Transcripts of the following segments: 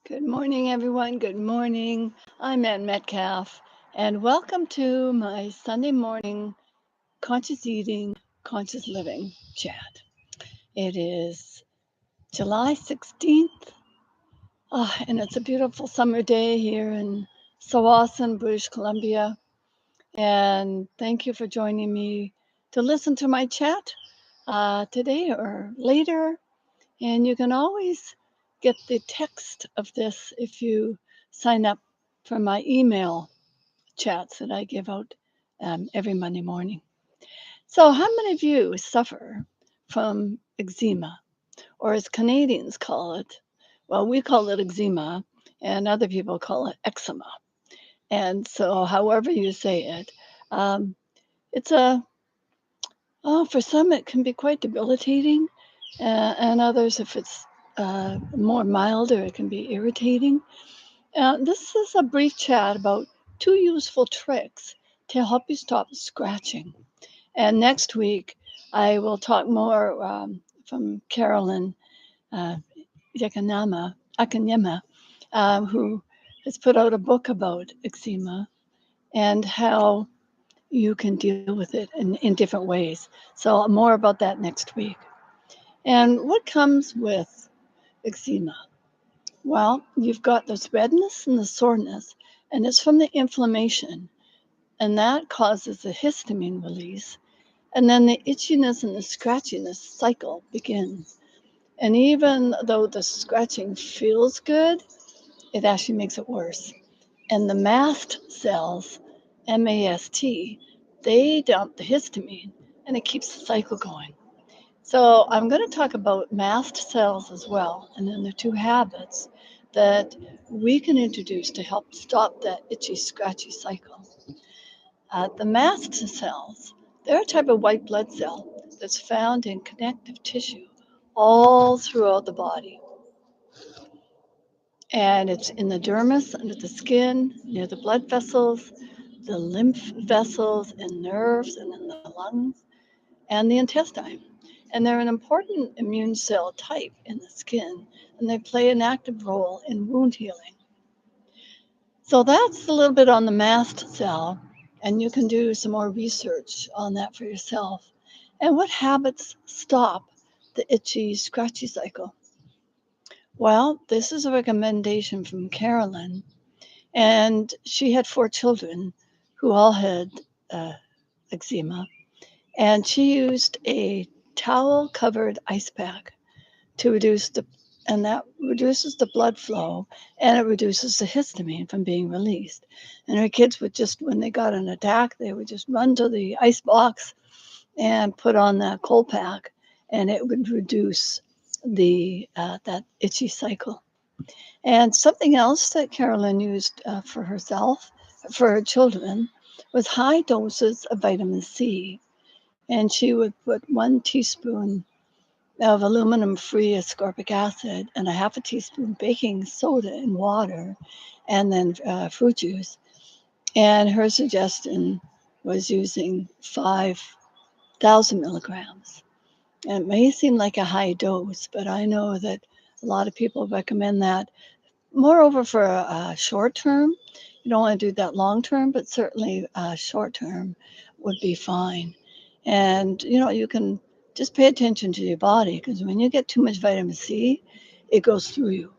Good morning, everyone. Good morning. I'm Ann Metcalf, and welcome to my Sunday morning conscious eating, conscious living chat. It is July 16th, and it's a beautiful summer day here in Sawasan, British Columbia. And thank you for joining me to listen to my chat today or later. And you can always get the text of this if you sign up for my email chats that I give out every Monday morning. So, how many of you suffer from eczema, or as Canadians call it? Well, we call it eczema, and other people call it eczema. And so, however you say it, um, it's for some, it can be quite debilitating, and others, if it's more milder, it can be irritating. This is a brief chat about two useful tricks to help you stop scratching. And next week, I will talk more from Carolyn uh, Akanyema, who has put out a book about eczema and how you can deal with it in different ways. So, more about that next week. And what comes with eczema? Well, you've got this redness and the soreness, and it's from the inflammation, and that causes the histamine release. And then the itchiness and the scratchiness cycle begins. And even though the scratching feels good, it actually makes it worse. And the mast cells, MAST, they dump the histamine and it keeps the cycle going. So I'm going to talk about mast cells as well, and then the two habits that we can introduce to help stop that itchy, scratchy cycle. The mast cells, they're a type of white blood cell that's found in connective tissue all throughout the body. And it's in the dermis, under the skin, near the blood vessels, the lymph vessels, and nerves, and in the lungs, and the intestine. And they're an important immune cell type in the skin, and they play an active role in wound healing. So that's a little bit on the mast cell, and you can do some more research on that for yourself. And what habits stop the itchy, scratchy cycle? Well, this is a recommendation from Carolyn, and she had 4 children who all had uh, eczema, and she used a towel covered ice pack to reduce the and that reduces the blood flow and it reduces the histamine from being released. And her kids would just, when they got an attack, they would just run to the ice box and put on that cold pack, and it would reduce the that itchy cycle. And something else that Carolyn used for herself, for her children, was high doses of vitamin C. And she would put 1 teaspoon of aluminum free ascorbic acid and a half a teaspoon baking soda in water, and then fruit juice. And her suggestion was using 5,000 milligrams. And it may seem like a high dose, but I know that a lot of people recommend that. Moreover, for a short term, you don't want to do that long term, but certainly short term would be fine. And you can just pay attention to your body, because when you get too much vitamin C, it goes through you.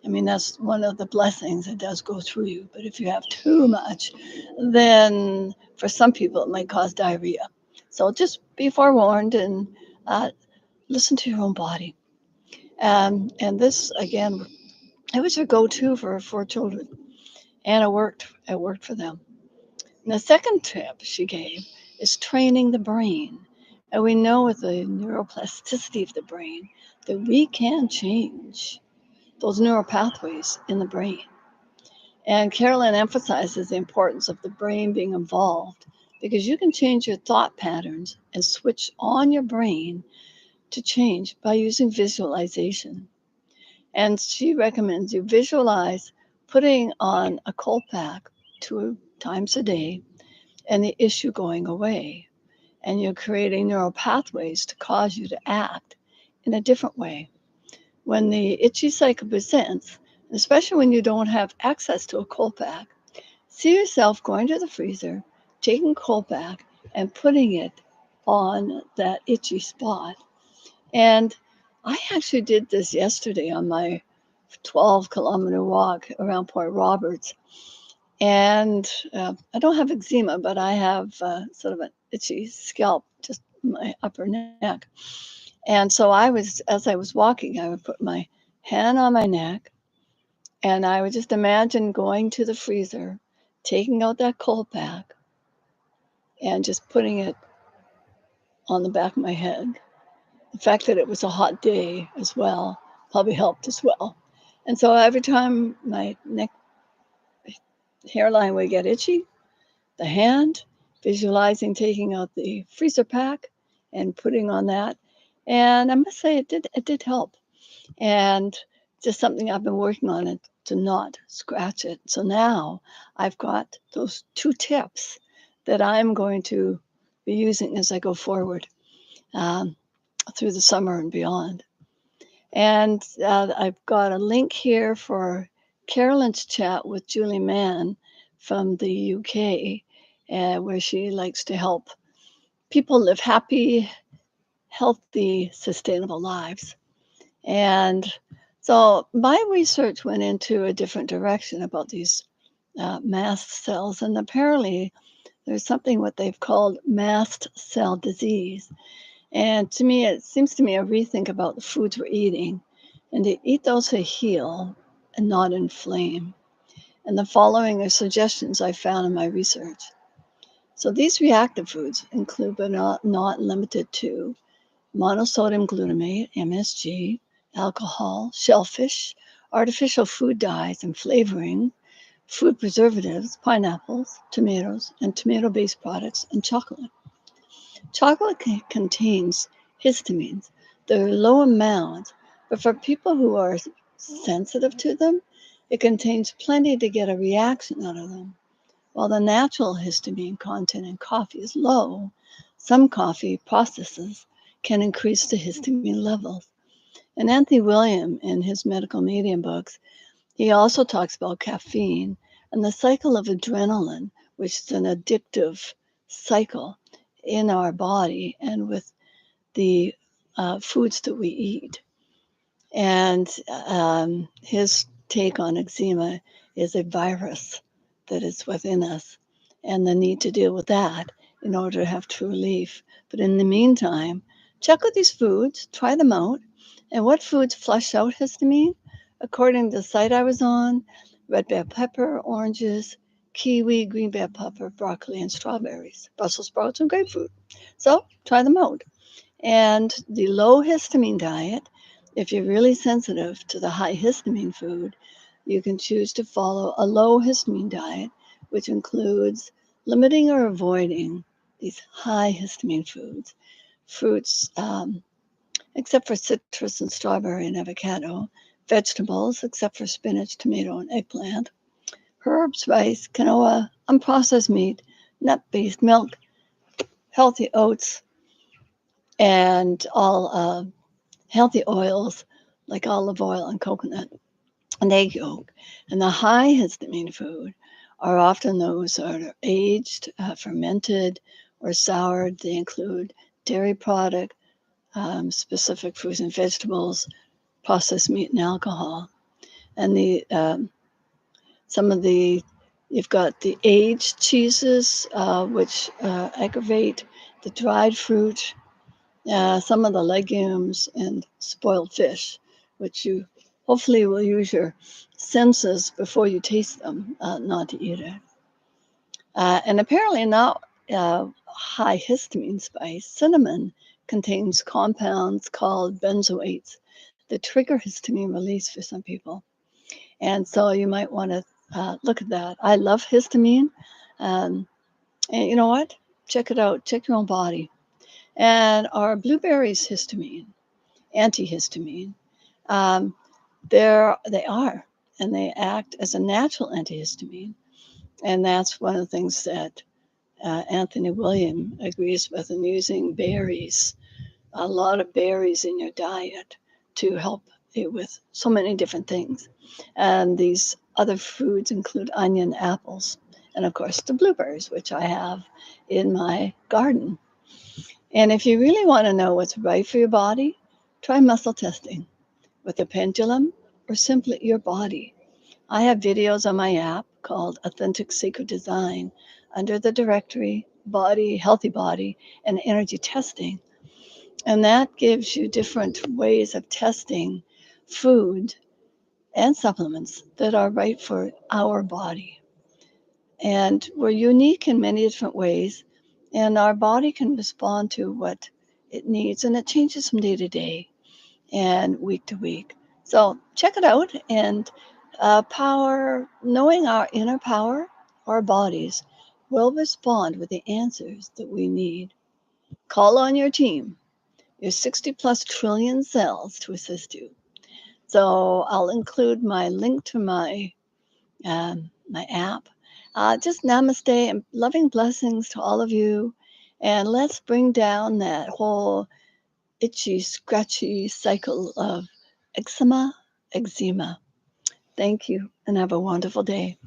I mean, that's one of the blessings, it does go through you. But if you have too much, then for some people it might cause diarrhea. So just be forewarned and uh, listen to your own body. And this, again, it was her go-to for her 4 children, and it worked. It worked for them. And the second tip she gave is training the brain. And we know with the neuroplasticity of the brain that we can change those neural pathways in the brain. And Carolyn emphasizes the importance of the brain being involved, because you can change your thought patterns and switch on your brain to change by using visualization. And she recommends you visualize putting on a cold pack 2 times a day and the issue going away. And you're creating neural pathways to cause you to act in a different way. When the itchy cycle presents, especially when you don't have access to a cold pack. See yourself going to the freezer, taking cold pack, and putting it on that itchy spot. And I actually did this yesterday on my 12-kilometer walk around Port Roberts. And I don't have eczema, but I have sort of an itchy scalp, just my upper neck. And so as I was walking, I would put my hand on my neck, and I would just imagine going to the freezer, taking out that cold pack, and just putting it on the back of my head. The fact that it was a hot day as well probably helped as well. And so every time my neck hairline would get itchy, the hand, visualizing taking out the freezer pack and putting on that. And I must say it did help. And just something I've been working on it to not scratch it. So now I've got those two tips that I'm going to be using as I go forward um, through the summer and beyond. And I've got a link here for Carolyn's chat with Julie Mann from the UK, where she likes to help people live happy, healthy, sustainable lives. And so my research went into a different direction about these mast cells, and apparently there's something what they've called mast cell disease. And to me, it seems to me a rethink about the foods we're eating, and to eat those that heal and not inflame. And the following are suggestions I found in my research. So these reactive foods include, but not limited to, monosodium glutamate, MSG, alcohol, shellfish, artificial food dyes and flavoring, food preservatives, pineapples, tomatoes, and tomato-based products, and chocolate. Chocolate contains histamines. They're low amount, but for people who are sensitive to them, it contains plenty to get a reaction out of them. While the natural histamine content in coffee is low, some coffee processes can increase the histamine levels. And Anthony William, in his medical medium books, he also talks about caffeine and the cycle of adrenaline, which is an addictive cycle in our body and with the foods that we eat. And his take on eczema is a virus that is within us and the need to deal with that in order to have true relief. But in the meantime, check out these foods, try them out. And what foods flush out histamine? According to the site I was on, red bell pepper, oranges, kiwi, green bell pepper, broccoli, and strawberries, Brussels sprouts, and grapefruit. So try them out. And the low histamine diet, if you're really sensitive to the high histamine food, you can choose to follow a low histamine diet, which includes limiting or avoiding these high histamine foods. Fruits, except for citrus and strawberry and avocado, vegetables, except for spinach, tomato, and eggplant, herbs, rice, quinoa, unprocessed meat, nut based milk, healthy oats, and all healthy oils like olive oil and coconut and egg yolk. And the high histamine food are often those that are aged, fermented, or soured. They include dairy product, specific fruits and vegetables, processed meat, and alcohol. And the some of the you've got the aged cheeses, which aggravate the dried fruit, some of the legumes and spoiled fish, which you hopefully will use your senses before you taste them, not to eat it. And apparently not high histamine spice, cinnamon contains compounds called benzoates that trigger histamine release for some people. And so you might want to look at that. I love histamine. Um, and you know what? Check it out. Check your own body. And our blueberries histamine, antihistamine. Um, they are, and they act as a natural antihistamine. And that's one of the things that Anthony William agrees with in using berries, a lot of berries in your diet to help with so many different things. And these other foods include onion, apples, and of course the blueberries, which I have in my garden. And if you really want to know what's right for your body, try muscle testing with a pendulum or simply your body. I have videos on my app called Authentic Sacred Design under the directory Body, Healthy Body, and Energy Testing. And that gives you different ways of testing food and supplements that are right for our body. And we're unique in many different ways, and our body can respond to what it needs, and it changes from day to day and week to week. So check it out and knowing our inner power, our bodies will respond with the answers that we need. Call on your team, your 60 plus trillion cells to assist you. So I'll include my link to my app. Just namaste and loving blessings to all of you. And let's bring down that whole itchy, scratchy cycle of eczema. Thank you and have a wonderful day.